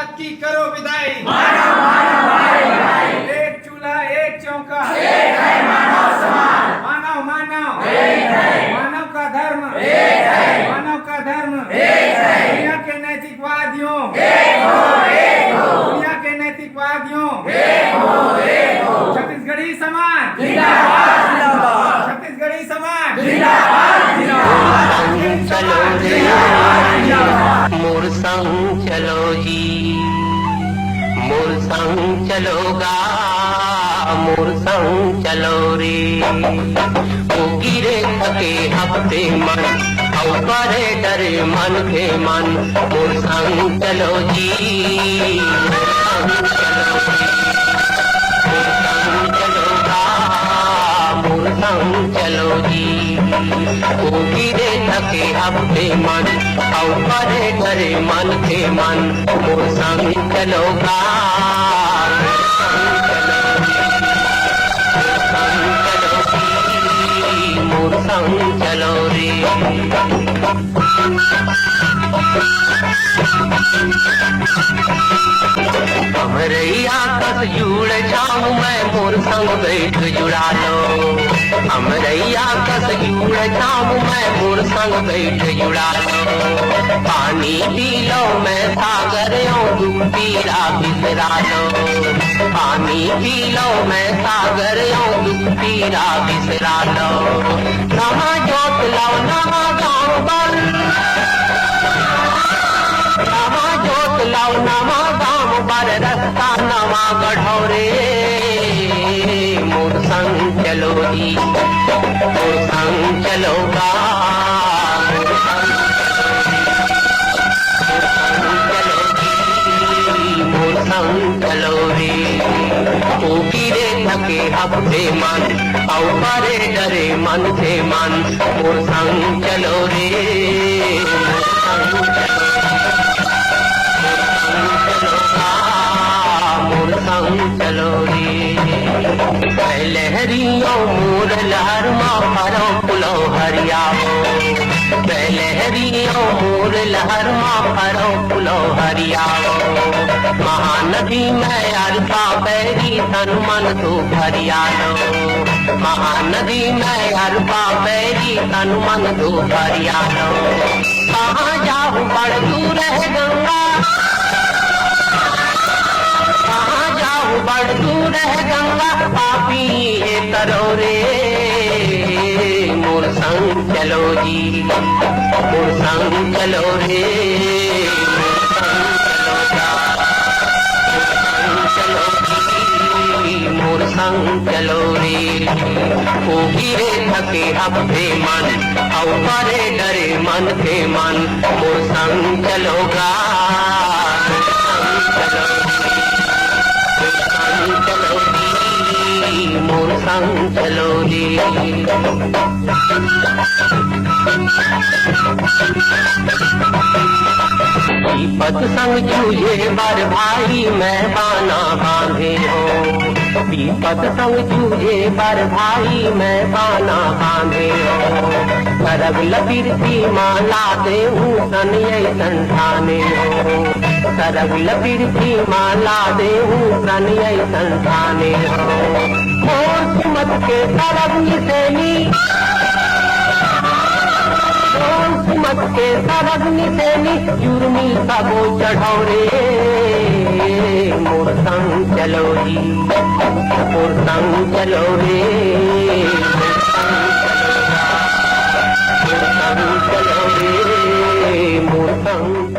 जात की करो विदाई। एक चूल्हा एक चौका, मानव मानव मानव का धर्म, मानव का धर्म, दुनिया के नैतिकवादियों, दुनिया के नैतिकवादियों, छत्तीसगढ़ी समाज, छत्तीसगढ़ी समाज, चलो रे मोर संग चलो जी, मोर संग चलोगा, मोर संग चलो रे। ओ गिरे थके हफ्ते मन, औ करे डरे मन के मन, मोर संग चलो जी, मोर संग चलो जी, मोर संग चलोगा, मोर संग चलो जी। ओ गिरे थके हफ्ते मन, औ करे डरे मन के मन, मोर संग चलोगा, मोर संग चलो रे। हमरैया कस जुड़ जाऊं मैं, मोर संग बैठ जुड़ा लो। हमरैया कस जुड़ जाऊं मैं, मोर संग बैठ जुड़ा लो। पानी पी लो मैं सागर दुख पीरा बिसरा लो। पानी पी लो मैं सागर दुख पीरा बिसरा लो। नवा जोत लो नवा गाँव बन, नवा जोत लो नवा गाँव बर, रास्ता नवा गढ़ौरे। मोर संग चलो जी, मोर संग चलोगा, मोर संग चलो जी, मोर संग चलो रे। ओ गिरे थके हफ्ते मन, औ करे डरे मन से मन, मोर संग चलो रे, मोर संग चलो, मोर संग चलो रे। लहरियों मोर लहर माँ फरो पुलो हरियाओ, लहरियों मोर लहर माँ फरो पुलो हरियाओ। महानदी में अरपा बैरी तन मन तो भरियालो। महानदी में अरपा बैरी तन मन तो भरियालो। कहाँ जाऊँ बड़ दूर है गंगा, कहाँ जाऊँ बड़ दूर है गंगा, पापी ये करो रे। मोर संग चलो जी, मोर संग चलो रे, मोर संग चलो रे। ओ गिरे थके हफ्ते मन, औ करे डरे मन के मन, मोर संग चलोगा, मोर संग चलो रे। विपत संग जूझे बर भाई मैं बाना बांधे हो। विपत संग जूझे बर भाई मैं बाना बांधे हो। सरग लपीरती माला देहूँ सन ये संठाने हो। सरग लपीरती माला देहूँ सन ये संठाने हो। मोर सुमत के सरग निसेनी, मत के सरग निसेनी, जुर्मी सबो चढ़ौरे। मोर संग चलो जी, मोर संग चलो रे, मोर संग चलो रे, मोर संग